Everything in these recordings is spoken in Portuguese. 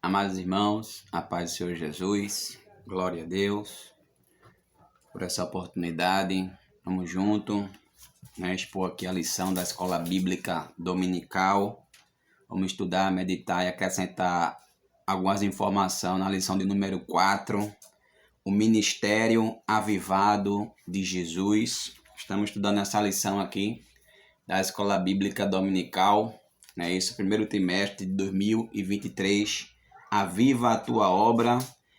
Amados irmãos, a paz do Senhor Jesus, glória a Deus por essa oportunidade. Vamos junto, expor aqui a lição da Escola Bíblica Dominical. Vamos estudar, meditar e acrescentar algumas informações na lição de número 4, o Ministério Avivado de Jesus. Estamos estudando essa lição aqui da Escola Bíblica Dominical, isso, primeiro trimestre de 2023. Aviva a tua obra,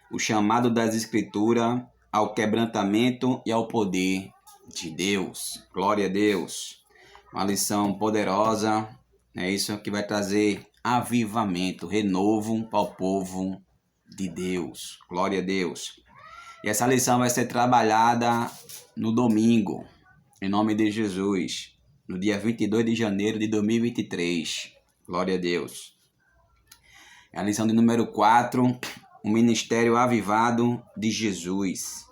o chamado das Escrituras ao quebrantamento e ao poder de Deus. Glória a Deus. Uma lição poderosa, isso que vai trazer avivamento, renovo para o povo de Deus. Glória a Deus. E essa lição vai ser trabalhada no domingo, em nome de Jesus, no dia 22 de janeiro de 2023. Glória a Deus. É a lição de número 4, o Ministério Avivado de Jesus.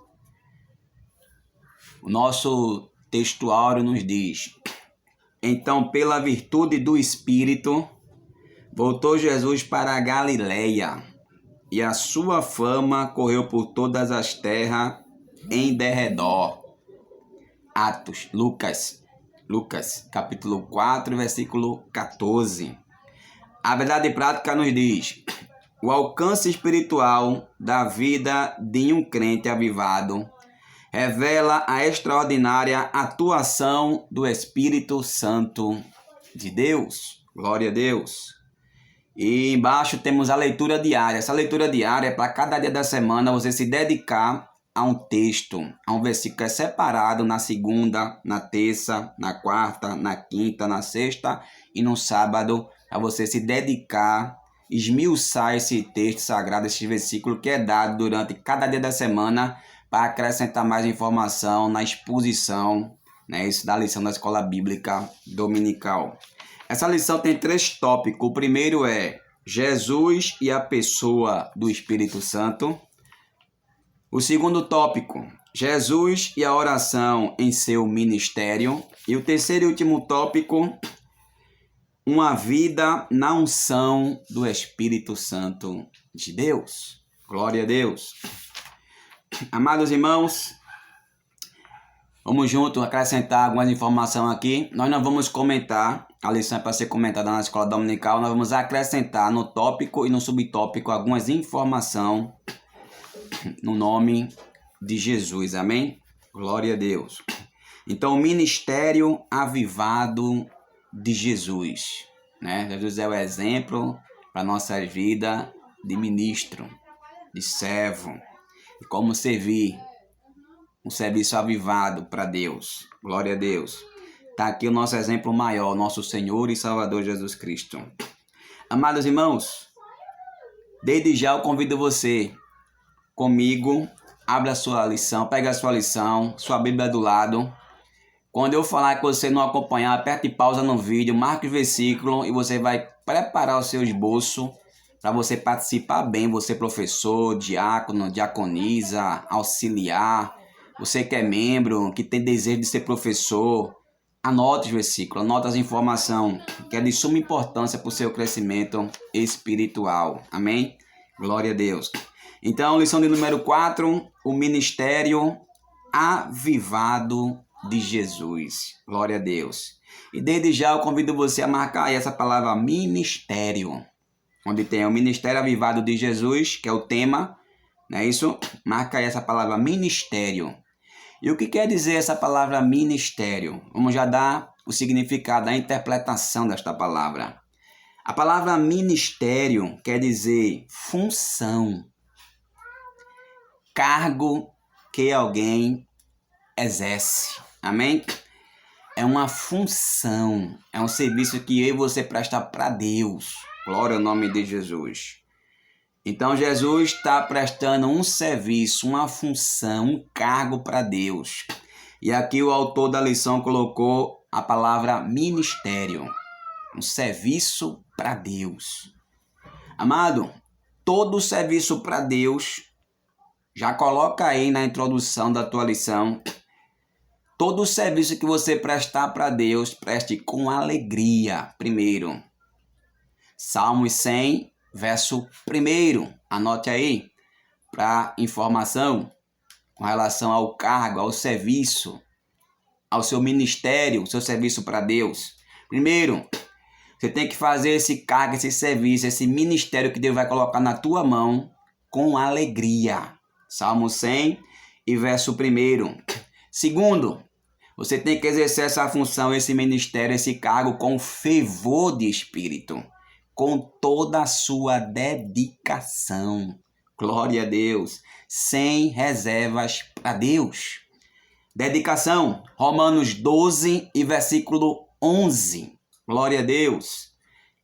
O nosso textuário nos diz: então, pela virtude do Espírito, voltou Jesus para a Galileia, e a sua fama correu por todas as terras em derredor. Atos, Lucas, capítulo 4, versículo 14. A verdade prática nos diz: o alcance espiritual da vida de um crente avivado revela a extraordinária atuação do Espírito Santo de Deus. Glória a Deus. E embaixo temos a leitura diária. Essa leitura diária é para cada dia da semana você se dedicar a um texto, a um versículo que é separado na segunda, na terça, na quarta, na quinta, na sexta e no sábado, a você se dedicar, esmiuçar esse texto sagrado, esse versículo que é dado durante cada dia da semana para acrescentar mais informação na exposição, isso da lição da Escola Bíblica Dominical. Essa lição tem 3 tópicos. O primeiro é Jesus e a pessoa do Espírito Santo. O segundo tópico, Jesus e a oração em seu ministério. E o terceiro e último tópico, uma vida na unção do Espírito Santo de Deus. Glória a Deus. Amados irmãos, vamos juntos acrescentar algumas informações aqui. Nós não vamos comentar, a lição é para ser comentada na Escola Dominical. Nós vamos acrescentar no tópico e no subtópico algumas informações no nome de Jesus, amém? Glória a Deus. Então, o Ministério Avivado de Jesus, Jesus é o exemplo para a nossa vida de ministro, de servo, de como servir um serviço avivado para Deus. Glória a Deus. Está aqui o nosso exemplo maior, nosso Senhor e Salvador Jesus Cristo. Amados irmãos, desde já eu convido você comigo, abra a sua lição, pega a sua lição, sua Bíblia do lado. Quando eu falar que você não acompanhar, aperte pausa no vídeo, marque o versículo e você vai preparar o seu esboço para você participar bem. Você professor, diácono, diaconisa, auxiliar, você que é membro, que tem desejo de ser professor, anote os versículos, anote as informações que é de suma importância para o seu crescimento espiritual. Amém? Glória a Deus. Então, lição de número 4, o Ministério Avivado de Jesus. Glória a Deus. E desde já eu convido você a marcar aí essa palavra ministério, onde tem o Ministério Avivado de Jesus, que é o tema, não é isso? Marca aí essa palavra ministério. E o que quer dizer essa palavra ministério? Vamos já dar o significado, a interpretação desta palavra. A palavra ministério quer dizer função, cargo que alguém exerce. Amém? É uma função, é um serviço que eu e você presta para Deus. Glória ao nome de Jesus. Então Jesus está prestando um serviço, uma função, um cargo para Deus. E aqui o autor da lição colocou a palavra ministério, um serviço para Deus. Amado, todo serviço para Deus, já coloca aí na introdução da tua lição, todo serviço que você prestar para Deus, preste com alegria, primeiro. Salmos 100, verso 1. Anote aí para informação com relação ao cargo, ao serviço, ao seu ministério, seu serviço para Deus. Primeiro, você tem que fazer esse cargo, esse serviço, esse ministério que Deus vai colocar na tua mão com alegria. Salmo 100 e verso 1. Segundo, você tem que exercer essa função, esse ministério, esse cargo com fervor de espírito, com toda a sua dedicação. Glória a Deus, sem reservas para Deus. Dedicação, Romanos 12 e versículo 11. Glória a Deus.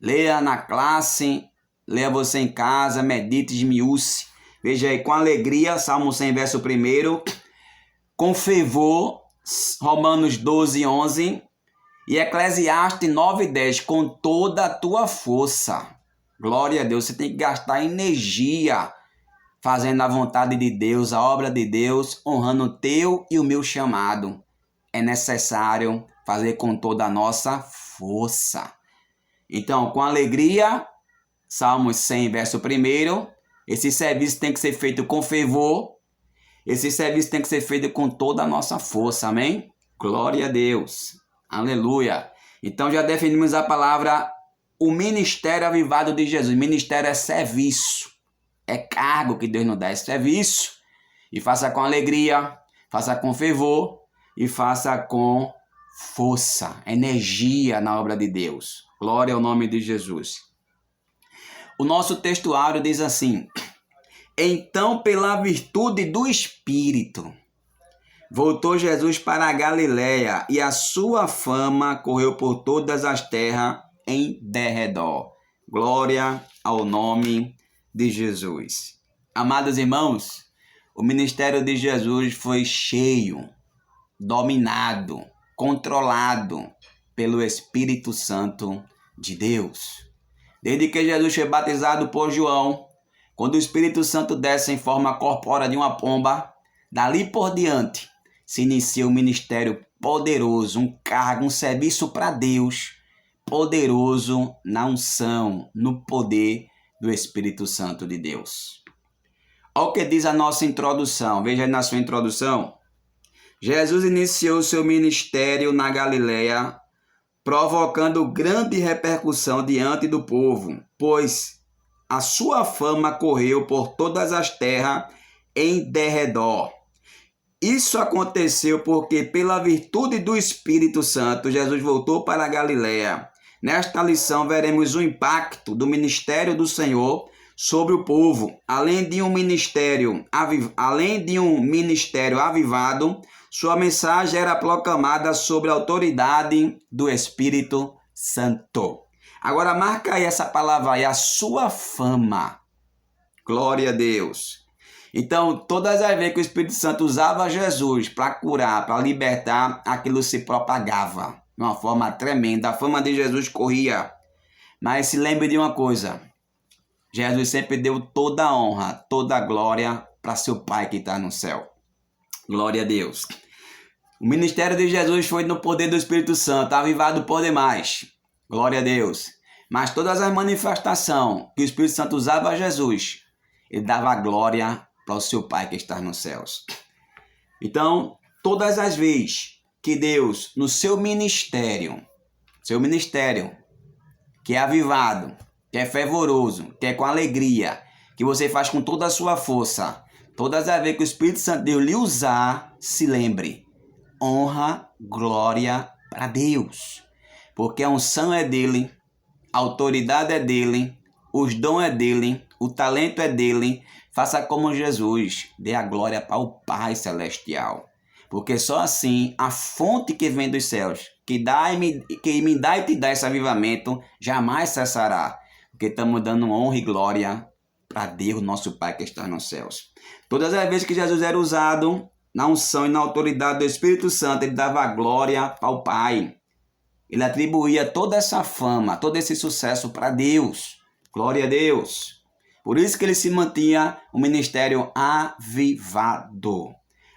Leia na classe, leia você em casa, medite, esmiúce. Veja aí, com alegria, Salmo 100, verso 1. Com fervor, Romanos 12, 11. E Eclesiastes 9, 10. Com toda a tua força. Glória a Deus. Você tem que gastar energia fazendo a vontade de Deus, a obra de Deus, honrando o teu e o meu chamado. É necessário fazer com toda a nossa força. Então, com alegria, Salmos 100, verso 1, esse serviço tem que ser feito com fervor, esse serviço tem que ser feito com toda a nossa força, amém? Glória a Deus, aleluia. Então, já definimos a palavra, o ministério avivado de Jesus. Ministério é serviço, é cargo que Deus nos dá, é serviço. E faça com alegria, faça com fervor e faça com força, energia na obra de Deus. Glória ao nome de Jesus. O nosso textuário diz assim: então, pela virtude do Espírito, voltou Jesus para a Galiléia, e a sua fama correu por todas as terras em derredor. Glória ao nome de Jesus. Amados irmãos, o ministério de Jesus foi cheio, dominado, controlado pelo Espírito Santo de Deus. Desde que Jesus foi batizado por João, quando o Espírito Santo desce em forma corpórea de uma pomba, dali por diante se inicia um ministério poderoso, um cargo, um serviço para Deus, poderoso na unção, no poder do Espírito Santo de Deus. Olha o que diz a nossa introdução, veja aí na sua introdução. Jesus iniciou seu ministério na Galiléia, provocando grande repercussão diante do povo, pois a sua fama correu por todas as terras em derredor. Isso aconteceu porque, pela virtude do Espírito Santo, Jesus voltou para a Galiléia. Nesta lição, veremos o impacto do ministério do Senhor sobre o povo. Além de um ministério avivado, sua mensagem era proclamada sobre a autoridade do Espírito Santo. Agora marca aí essa palavra aí, a sua fama. Glória a Deus. Então, todas as vezes que o Espírito Santo usava Jesus para curar, para libertar, aquilo se propagava de uma forma tremenda. A fama de Jesus corria. Mas se lembre de uma coisa. Jesus sempre deu toda a honra, toda a glória para seu Pai que está no céu. Glória a Deus. O ministério de Jesus foi no poder do Espírito Santo, avivado por demais. Glória a Deus. Mas todas as manifestações que o Espírito Santo usava a Jesus, ele dava glória para o seu Pai que está nos céus. Então, todas as vezes que Deus, no seu ministério, que é avivado, que é fervoroso, que é com alegria, que você faz com toda a sua força, todas as vezes que o Espírito Santo de Deus lhe usar, se lembre, honra, glória para Deus. Porque a unção é dele, a autoridade é dele, os dons é dele, o talento é dele. Faça como Jesus, dê a glória para o Pai Celestial. Porque só assim, a fonte que vem dos céus, que me dá e te dá esse avivamento, jamais cessará. Porque estamos dando honra e glória para Deus, nosso Pai que está nos céus. Todas as vezes que Jesus era usado na unção e na autoridade do Espírito Santo, ele dava glória para o Pai. Ele atribuía toda essa fama, todo esse sucesso para Deus. Glória a Deus. Por isso que ele se mantinha um ministério avivado.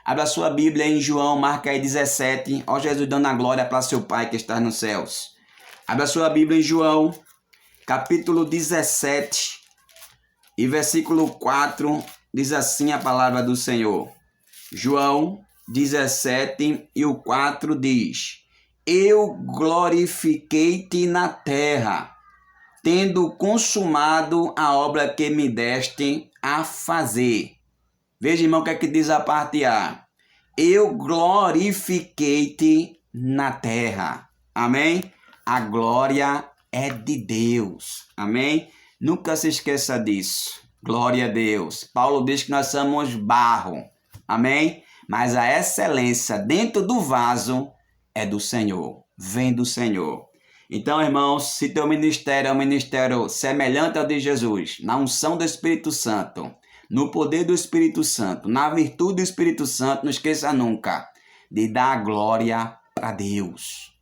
Abra sua Bíblia em João, marca aí 17. Ó Jesus dando a glória para seu Pai que está nos céus. Abra sua Bíblia em João, capítulo 17, E versículo 4 diz assim a palavra do Senhor. João 17 e o 4 diz: Eu glorifiquei-te na terra, tendo consumado a obra que me deste a fazer. Veja, irmão, o que é que diz a parte A. Eu glorifiquei-te na terra. Amém? A glória é de Deus. Amém? Nunca se esqueça disso. Glória a Deus. Paulo diz que nós somos barro. Amém? Mas a excelência dentro do vaso é do Senhor. Vem do Senhor. Então, irmãos, se teu ministério é um ministério semelhante ao de Jesus, na unção do Espírito Santo, no poder do Espírito Santo, na virtude do Espírito Santo, não esqueça nunca de dar a glória para Deus.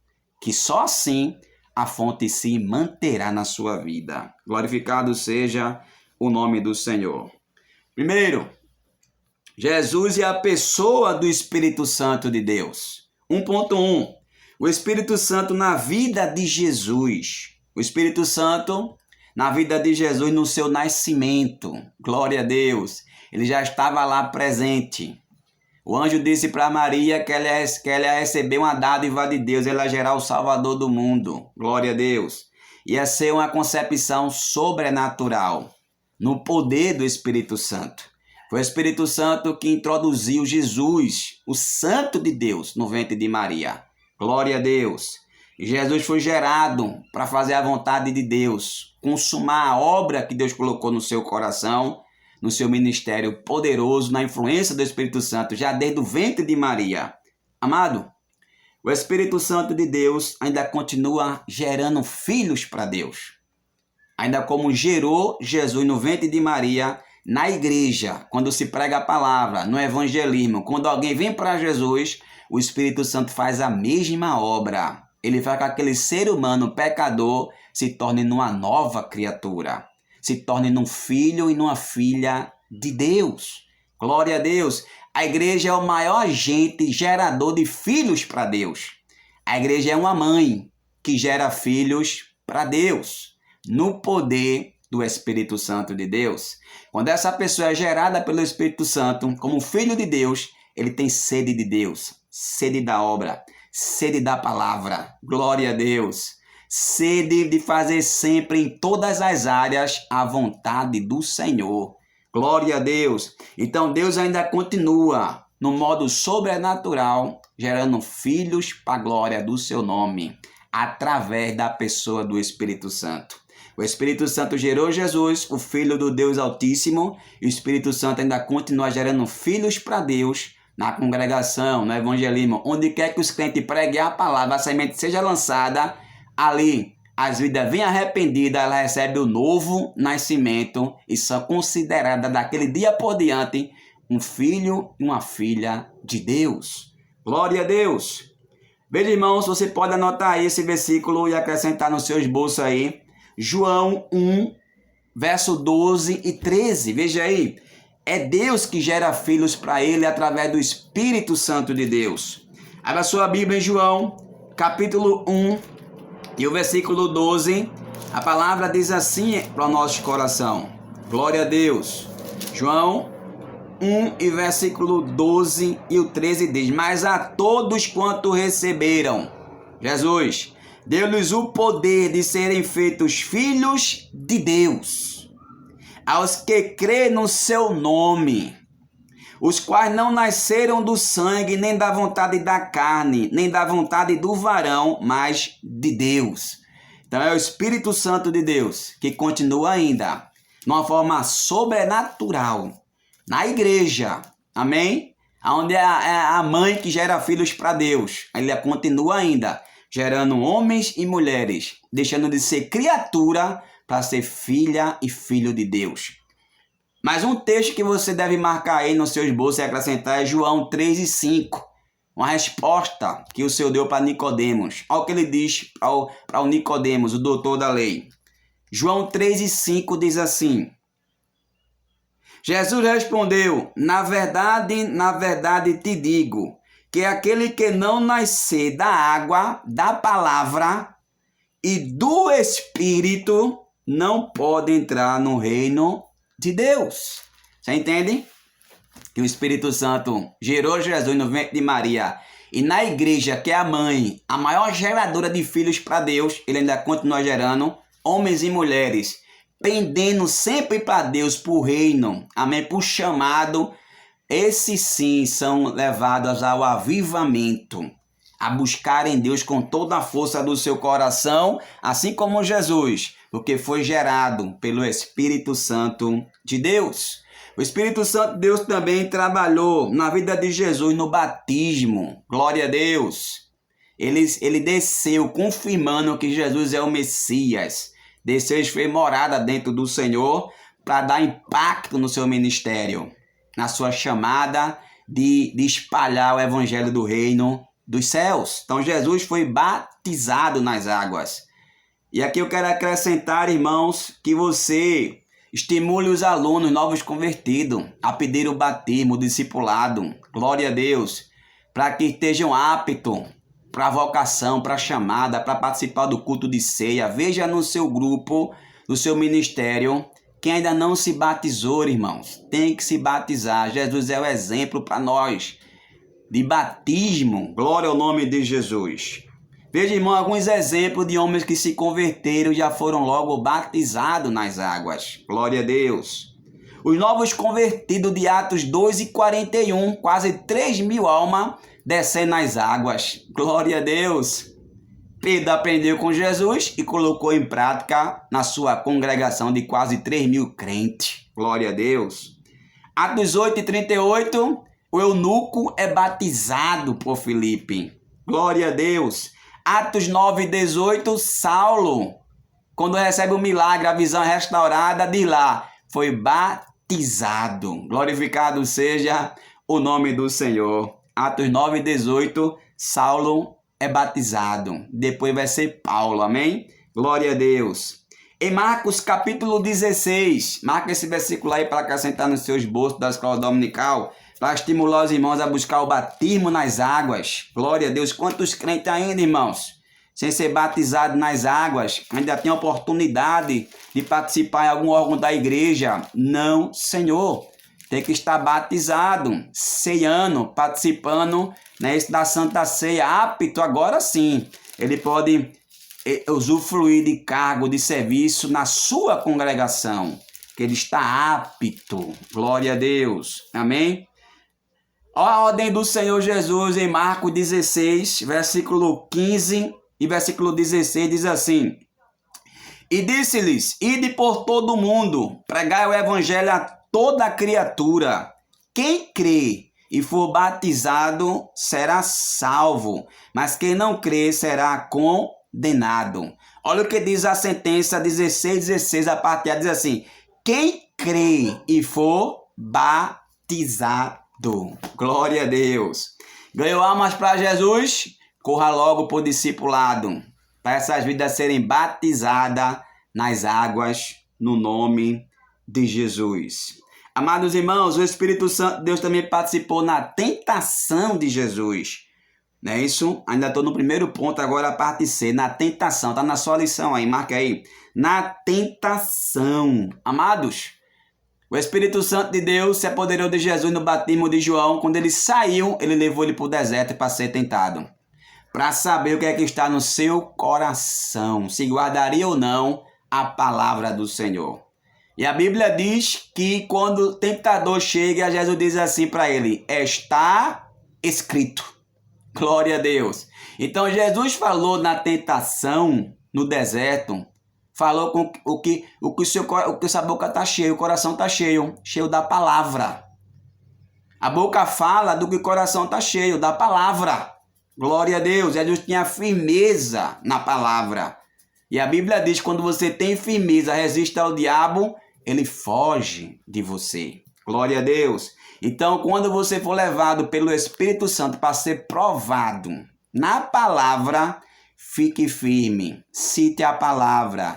Que só assim a fonte se manterá na sua vida. Glorificado seja o nome do Senhor. Primeiro, Jesus é a pessoa do Espírito Santo de Deus. 1.1. O Espírito Santo na vida de Jesus. O Espírito Santo na vida de Jesus no seu nascimento. Glória a Deus. Ele já estava lá presente. O anjo disse para Maria que ela ia receber uma dádiva de Deus, ela ia gerar o Salvador do mundo. Glória a Deus. Ia ser uma concepção sobrenatural, no poder do Espírito Santo. Foi o Espírito Santo que introduziu Jesus, o Santo de Deus, no ventre de Maria. Glória a Deus. E Jesus foi gerado para fazer a vontade de Deus, consumar a obra que Deus colocou no seu coração, no seu ministério poderoso, na influência do Espírito Santo, já desde o ventre de Maria. Amado, o Espírito Santo de Deus ainda continua gerando filhos para Deus. Ainda como gerou Jesus no ventre de Maria, na igreja, quando se prega a palavra, no evangelismo, quando alguém vem para Jesus, o Espírito Santo faz a mesma obra. Ele faz com que aquele ser humano pecador se torne numa nova criatura. Se torne num filho e numa filha de Deus. Glória a Deus. A igreja é o maior agente gerador de filhos para Deus. A igreja é uma mãe que gera filhos para Deus, no poder do Espírito Santo de Deus. Quando essa pessoa é gerada pelo Espírito Santo, como filho de Deus, ele tem sede de Deus, sede da obra, sede da palavra. Glória a Deus. Sede de fazer sempre em todas as áreas a vontade do Senhor. Glória a Deus. Então Deus ainda continua no modo sobrenatural, gerando filhos para a glória do seu nome, através da pessoa do Espírito Santo. O Espírito Santo gerou Jesus, o Filho do Deus Altíssimo, e o Espírito Santo ainda continua gerando filhos para Deus, na congregação, no evangelismo, onde quer que os crentes preguem a palavra, a semente seja lançada, ali, as vidas vêm arrependidas, ela recebe o novo nascimento e são consideradas daquele dia por diante um filho e uma filha de Deus. Glória a Deus. Veja, irmãos, você pode anotar aí esse versículo e acrescentar nos seus bolsos aí. João 1, verso 12 e 13. Veja aí. É Deus que gera filhos para ele através do Espírito Santo de Deus. Abra sua Bíblia em João, capítulo 1, e o versículo 12, a palavra diz assim para o nosso coração. Glória a Deus. João 1 e versículo 12 e o 13 diz: Mas a todos quanto receberam, Jesus deu-lhes o poder de serem feitos filhos de Deus, aos que crê no seu nome, os quais não nasceram do sangue, nem da vontade da carne, nem da vontade do varão, mas de Deus. Então é o Espírito Santo de Deus que continua ainda, de uma forma sobrenatural, na igreja, amém? Onde é a mãe que gera filhos para Deus. Ele continua ainda gerando homens e mulheres, deixando de ser criatura para ser filha e filho de Deus. Mas um texto que você deve marcar aí nos seus bolsos e acrescentar é João 3 e 5. Uma resposta que o Senhor deu para Nicodemos. Olha o que ele diz para o Nicodemos, o doutor da lei. João 3 e 5 diz assim: Jesus respondeu: na verdade te digo, que aquele que não nascer da água, da palavra e do Espírito, não pode entrar no reino de Deus. Você entende? Que o Espírito Santo gerou Jesus no ventre de Maria. E na igreja, que é a mãe, a maior geradora de filhos para Deus, ele ainda continua gerando homens e mulheres, pendendo sempre para Deus, para o reino, amém, para o chamado. Esses sim são levados ao avivamento, a buscarem Deus com toda a força do seu coração, assim como Jesus, porque foi gerado pelo Espírito Santo de Deus. O Espírito Santo de Deus também trabalhou na vida de Jesus no batismo. Glória a Deus. Ele desceu confirmando que Jesus é o Messias. Desceu e fez morada dentro do Senhor para dar impacto no seu ministério, na sua chamada de espalhar o evangelho do reino dos céus. Então Jesus foi batizado nas águas. E aqui eu quero acrescentar, irmãos, que você estimule os alunos novos convertidos a pedir o batismo, o discipulado, glória a Deus, para que estejam aptos para a vocação, para a chamada, para participar do culto de ceia. Veja no seu grupo, no seu ministério, quem ainda não se batizou, irmãos, tem que se batizar. Jesus é o exemplo para nós de batismo, glória ao nome de Jesus. Veja, irmão, alguns exemplos de homens que se converteram e já foram logo batizados nas águas. Glória a Deus. Os novos convertidos de Atos 2:41, quase 3.000 almas descendo nas águas. Glória a Deus. Pedro aprendeu com Jesus e colocou em prática na sua congregação de quase 3.000 crentes. Glória a Deus. Atos 8:38, o eunuco é batizado por Filipe. Glória a Deus. Atos 9:18, Saulo, quando recebe o milagre, a visão restaurada, diz lá, foi batizado. Glorificado seja o nome do Senhor. Atos 9:18, Saulo é batizado. Depois vai ser Paulo, amém? Glória a Deus. Em Marcos capítulo 16, marca esse versículo aí para acrescentar nos seus bolsos da escola dominical, para estimular os irmãos a buscar o batismo nas águas. Glória a Deus. Quantos crentes ainda, irmãos, sem ser batizados nas águas, ainda tem oportunidade de participar em algum órgão da igreja? Não, Senhor. Tem que estar batizado, ceiando, participando, né, da Santa Ceia, apto agora sim. Ele pode usufruir de cargo, de serviço na sua congregação, que ele está apto. Glória a Deus. Amém? A ordem do Senhor Jesus em Marcos 16, versículo 15 e versículo 16 diz assim: E disse-lhes, ide por todo o mundo, pregai o evangelho a toda criatura. Quem crê e for batizado será salvo, mas quem não crê será condenado. Olha o que diz a sentença 16:16, a parte A diz assim: quem crê e for batizado. Glória a Deus. Ganhou almas para Jesus? Corra logo por discipulado, para essas vidas serem batizadas nas águas no nome de Jesus. Amados irmãos, o Espírito Santo de Deus também participou na tentação de Jesus. Não é isso? Ainda estou no primeiro ponto, agora a parte C, na tentação. Está na sua lição aí, marca aí. Na tentação. Amados, o Espírito Santo de Deus se apoderou de Jesus no batismo de João. Quando ele saiu, ele levou ele para o deserto para ser tentado, para saber o que é que está no seu coração, se guardaria ou não a palavra do Senhor. E a Bíblia diz que quando o tentador chega, Jesus diz assim para ele: está escrito. Glória a Deus. Então Jesus falou na tentação, no deserto, falou com o que essa boca está cheia, o coração está cheio da palavra. A boca fala do que o coração está cheio, da palavra. Glória a Deus. Jesus tinha firmeza na palavra. E a Bíblia diz que quando você tem firmeza, resiste ao diabo, ele foge de você. Glória a Deus. Então, quando você for levado pelo Espírito Santo para ser provado na palavra, fique firme, cite a palavra,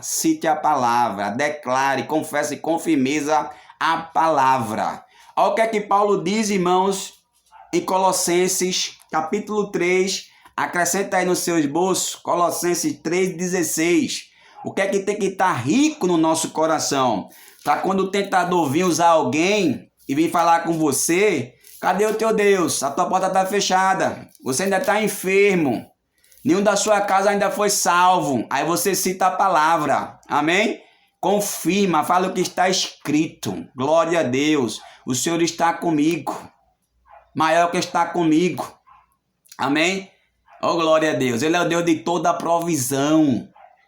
declare, confesse com firmeza a palavra. Olha o que é que Paulo diz, irmãos, em Colossenses, capítulo 3, acrescenta aí nos seus bolsos, Colossenses 3,16. O que é que tem que estar rico no nosso coração? Para quando o tentador vir usar alguém e vir falar com você, cadê o teu Deus? A tua porta está fechada. Você ainda está enfermo. Nenhum da sua casa ainda foi salvo. Aí você cita a palavra. Amém? Confirma, fala o que está escrito. Glória a Deus. O Senhor está comigo. Maior que está comigo. Amém? Oh, glória a Deus. Ele é o Deus de toda a provisão.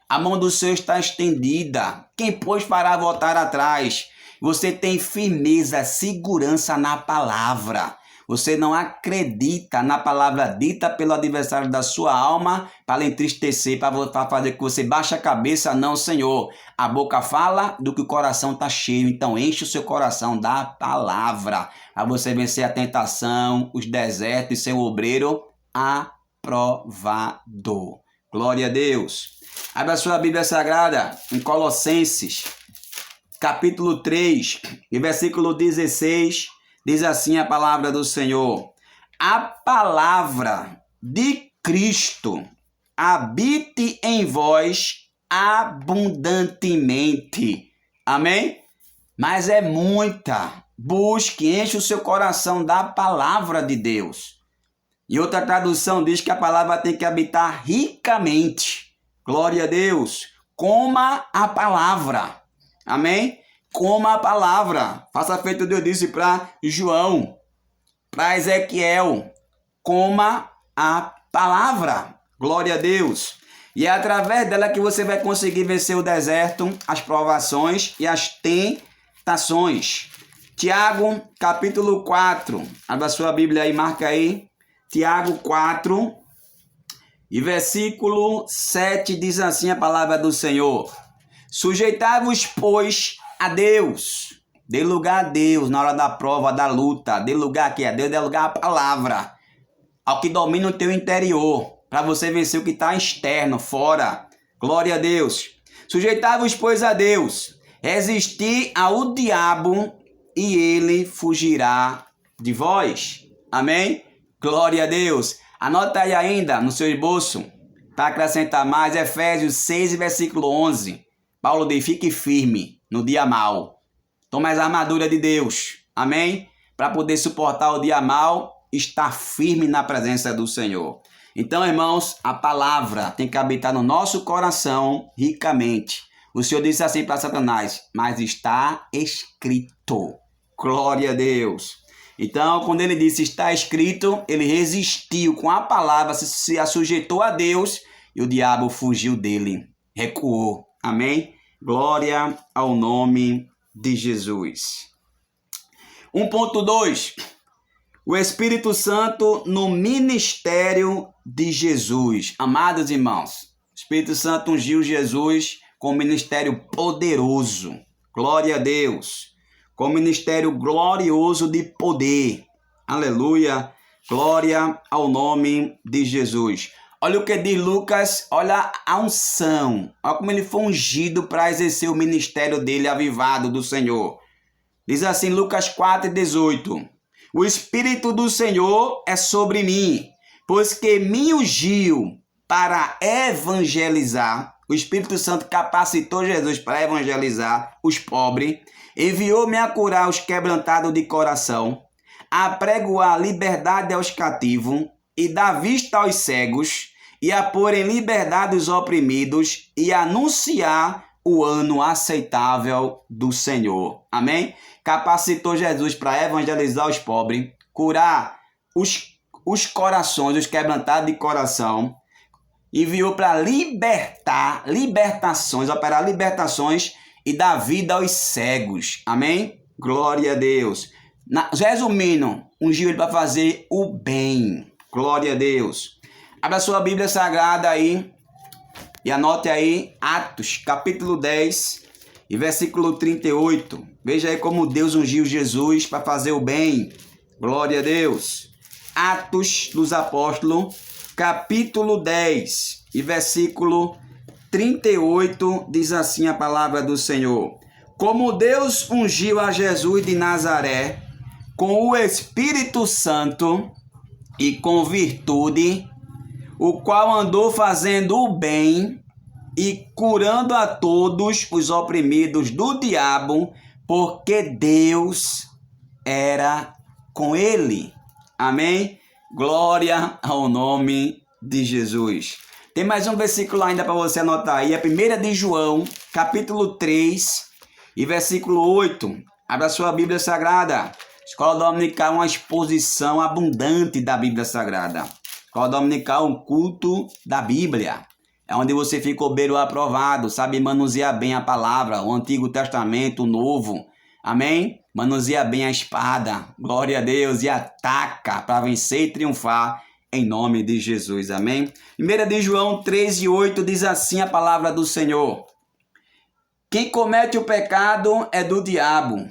A mão do Senhor está estendida. Quem, pois, fará voltar atrás? Você tem firmeza, segurança na palavra. Você não acredita na palavra dita pelo adversário da sua alma para entristecer, para fazer que você baixe a cabeça. Não, Senhor. A boca fala do que o coração está cheio. Então enche o seu coração da palavra. Para você vencer a tentação, os desertos e ser um obreiro aprovado. Glória a Deus. Abra a sua Bíblia Sagrada em Colossenses, capítulo 3, e versículo 16, diz assim a palavra do Senhor: a palavra de Cristo habite em vós abundantemente. Amém? Mas é muita. Busque, enche o seu coração da palavra de Deus. E outra tradução diz que a palavra tem que habitar ricamente. Glória a Deus. Coma a palavra. Amém? Coma a palavra. Faça feito Deus disse para João, para Ezequiel. Coma a palavra. Glória a Deus. E é através dela que você vai conseguir vencer o deserto, as provações e as tentações. Tiago, capítulo 4. Abra a sua Bíblia aí, marca aí. Tiago 4. E versículo 7 diz assim a palavra do Senhor: sujeitai-vos, pois, a Deus. Dê lugar a Deus na hora da prova, da luta. Dê lugar aqui a Deus, dê lugar à palavra, ao que domina o teu interior, para você vencer o que está externo, fora. Glória a Deus. Sujeitai-vos, pois, a Deus. Resistir ao diabo e ele fugirá de vós. Amém? Glória a Deus. Anota aí ainda no seu esboço, para acrescentar mais, Efésios 6, versículo 11. Paulo diz: fique firme no dia mau. Toma as armaduras de Deus. Amém? Para poder suportar o dia mau, estar firme na presença do Senhor. Então, irmãos, a palavra tem que habitar no nosso coração ricamente. O Senhor disse assim para Satanás: mas está escrito. Glória a Deus. Então, quando ele disse está escrito, ele resistiu com a palavra, se assujeitou a Deus e o diabo fugiu dele, recuou. Amém? Glória ao nome de Jesus. 1.2. O Espírito Santo no ministério de Jesus. Amados irmãos, o Espírito Santo ungiu Jesus com um ministério poderoso. Glória a Deus. Com um ministério glorioso de poder. Aleluia. Glória ao nome de Jesus. Olha o que diz Lucas, olha a unção. Olha como ele foi ungido para exercer o ministério dele avivado do Senhor. Diz assim Lucas 4:18. O Espírito do Senhor é sobre mim, pois que me ungiu para evangelizar. O Espírito Santo capacitou Jesus para evangelizar os pobres. Enviou-me a curar os quebrantados de coração, a pregoar liberdade aos cativos e dar vista aos cegos, e a pôr em liberdade os oprimidos, e anunciar o ano aceitável do Senhor. Amém? Capacitou Jesus para evangelizar os pobres, curar os corações, os quebrantados de coração. Enviou para operar libertações e dar vida aos cegos. Amém? Glória a Deus. Resumindo, ungiu ele para fazer o bem. Glória a Deus. Abra sua Bíblia Sagrada aí e anote aí Atos, capítulo 10 e versículo 38. Veja aí como Deus ungiu Jesus para fazer o bem. Glória a Deus. Atos dos Apóstolos, capítulo 10 e versículo 38, diz assim a palavra do Senhor: como Deus ungiu a Jesus de Nazaré com o Espírito Santo e com virtude, o qual andou fazendo o bem e curando a todos os oprimidos do diabo, porque Deus era com ele. Amém? Glória ao nome de Jesus. Tem mais um versículo ainda para você anotar aí, é 1 de João, capítulo 3 e versículo 8. Abra sua Bíblia Sagrada. Escola Dominical é uma exposição abundante da Bíblia Sagrada. Escola Dominical é um culto da Bíblia. É onde você fica obreiro aprovado, sabe manusear bem a palavra, o Antigo Testamento, o Novo. Amém? Manuseia bem a espada, glória a Deus, e ataca para vencer e triunfar em nome de Jesus. Amém? 1 de João 3 e 8 diz assim a palavra do Senhor: quem comete o pecado é do diabo,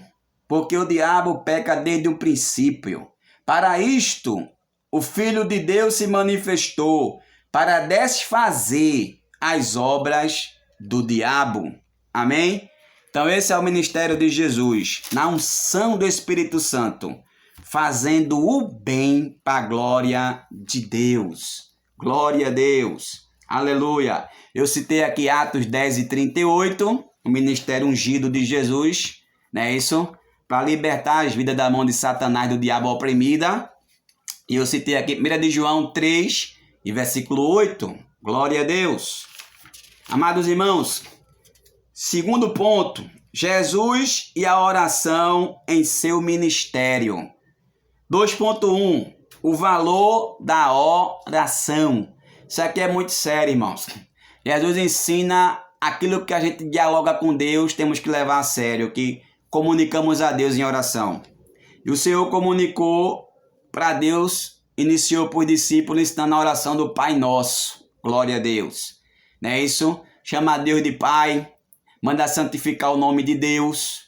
porque o diabo peca desde o princípio. Para isto, o Filho de Deus se manifestou, para desfazer as obras do diabo. Amém? Então esse é o ministério de Jesus, na unção do Espírito Santo, fazendo o bem para a glória de Deus. Glória a Deus. Aleluia. Eu citei aqui Atos 10 e 38, o ministério ungido de Jesus, não é isso? Para libertar as vidas da mão de Satanás, do diabo oprimida. E eu citei aqui 1 de João 3 e versículo 8. Glória a Deus. Amados irmãos, segundo ponto, Jesus e a oração em seu ministério. 2.1, o valor da oração. Isso aqui é muito sério, irmãos. Jesus ensina aquilo que a gente dialoga com Deus, temos que levar a sério, que comunicamos a Deus em oração. E o Senhor comunicou para Deus, iniciou por discípulos ensinando a oração do Pai Nosso. Glória a Deus. Não é isso? Chama Deus de Pai, manda santificar o nome de Deus.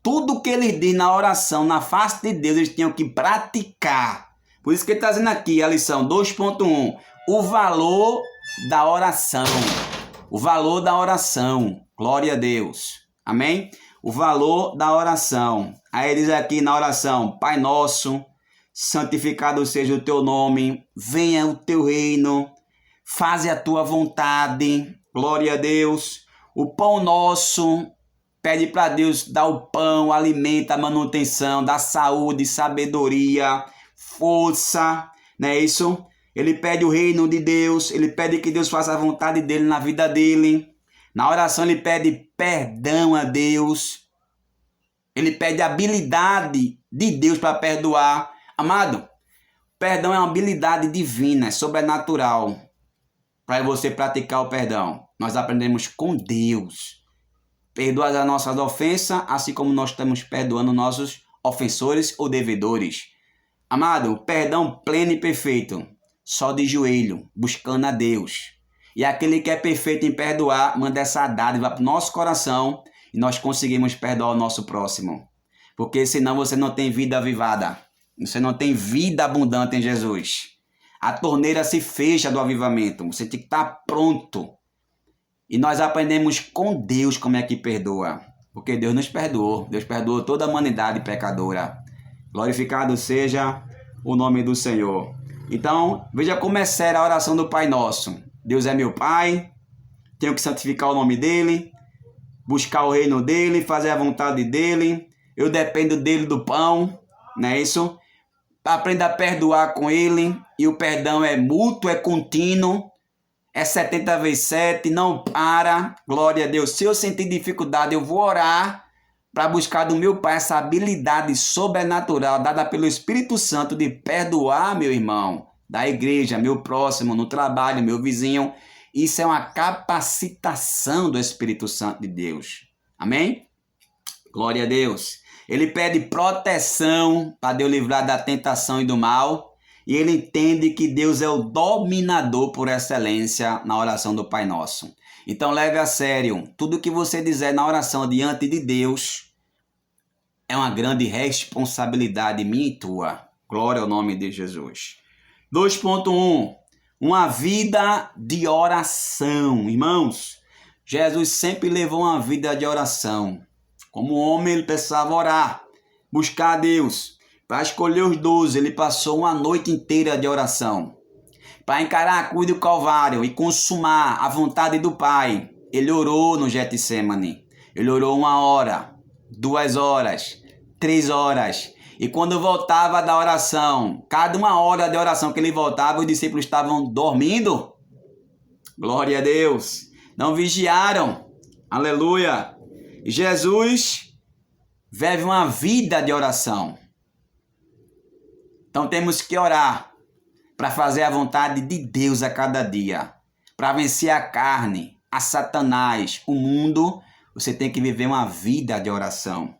Tudo que ele diz na oração, na face de Deus, eles tinham que praticar. Por isso que ele está dizendo aqui a lição 2.1, o valor da oração. O valor da oração. Glória a Deus. Amém? O valor da oração. Aí ele diz aqui na oração, Pai Nosso, santificado seja o teu nome, venha o teu reino, faze a tua vontade. Glória a Deus. O pão nosso, pede para Deus dar o pão, alimenta, a manutenção, dá saúde, sabedoria, força, não é isso? Ele pede o reino de Deus, ele pede que Deus faça a vontade dele na vida dele. Na oração ele pede perdão a Deus. Ele pede habilidade de Deus para perdoar. Amado, perdão é uma habilidade divina, é sobrenatural. Para você praticar o perdão, nós aprendemos com Deus. Perdoa as nossas ofensas, assim como nós estamos perdoando nossos ofensores ou devedores. Amado, perdão pleno e perfeito, só de joelho, buscando a Deus. E aquele que é perfeito em perdoar, manda essa dádiva para o nosso coração e nós conseguimos perdoar o nosso próximo. Porque senão você não tem vida avivada, você não tem vida abundante em Jesus. A torneira se fecha do avivamento, você tem que estar pronto. E nós aprendemos com Deus como é que perdoa. Porque Deus nos perdoou. Deus perdoou toda a humanidade pecadora. Glorificado seja o nome do Senhor. Então, veja como é séria a oração do Pai Nosso. Deus é meu Pai. Tenho que santificar o nome dEle. Buscar o reino dEle. Fazer a vontade dEle. Eu dependo dEle do pão. Não é isso? Aprenda a perdoar com Ele. E o perdão é mútuo, é contínuo. É 70 vezes 7, não para. Glória a Deus. Se eu sentir dificuldade, eu vou orar para buscar do meu Pai essa habilidade sobrenatural dada pelo Espírito Santo de perdoar meu irmão, da igreja, meu próximo, no trabalho, meu vizinho. Isso é uma capacitação do Espírito Santo de Deus. Amém? Glória a Deus. Ele pede proteção para Deus livrar da tentação e do mal. E ele entende que Deus é o dominador por excelência na oração do Pai Nosso. Então leve a sério. Tudo que você dizer na oração diante de Deus é uma grande responsabilidade minha e tua. Glória ao nome de Jesus. 2.1. Uma vida de oração. Irmãos, Jesus sempre levou uma vida de oração. Como homem, ele precisava orar, buscar a Deus. Para escolher os 12, ele passou uma noite inteira de oração. para encarar a cruz do Calvário e consumar a vontade do Pai, ele orou no Getsemane. Ele orou 1 hora, 2 horas, 3 horas. E quando voltava da oração, cada 1 hora de oração que ele voltava, os discípulos estavam dormindo. Glória a Deus. Não vigiaram. Aleluia. Jesus vive uma vida de oração. Então temos que orar para fazer a vontade de Deus a cada dia. Para vencer a carne, a Satanás, o mundo, você tem que viver uma vida de oração.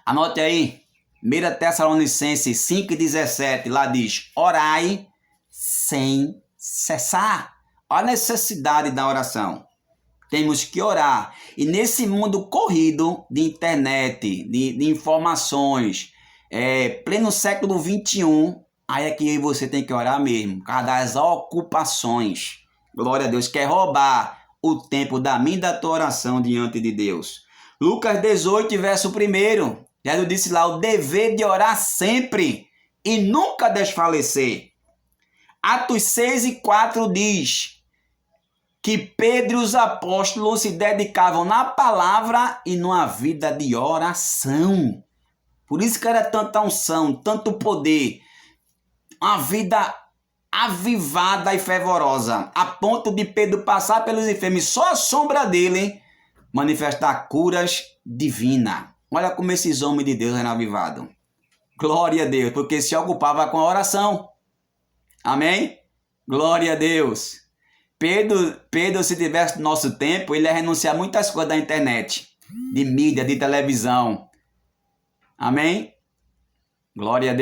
Anote aí, 1 Tessalonicenses 5,17, lá diz, orai sem cessar. Olha a necessidade da oração. Temos que orar. E nesse mundo corrido de internet, de informações, pleno século 21, aí é que você tem que orar mesmo, por causa das ocupações. Glória a Deus, quer roubar o tempo da minha e da tua oração diante de Deus. Lucas 18, verso 1. Jesus disse lá, o dever de orar sempre e nunca desfalecer. Atos 6:4 diz que Pedro e os apóstolos se dedicavam na palavra e numa vida de oração. Por isso que era tanta unção, tanto poder, uma vida avivada e fervorosa, a ponto de Pedro passar pelos enfermos, só a sombra dele manifestar curas divinas. Olha como esses homens de Deus eram avivados. Glória a Deus, porque se ocupava com a oração. Amém? Glória a Deus. Pedro, se tivesse nosso tempo, ele ia renunciar a muitas coisas da internet, de mídia, de televisão. Amém? Glória a Deus.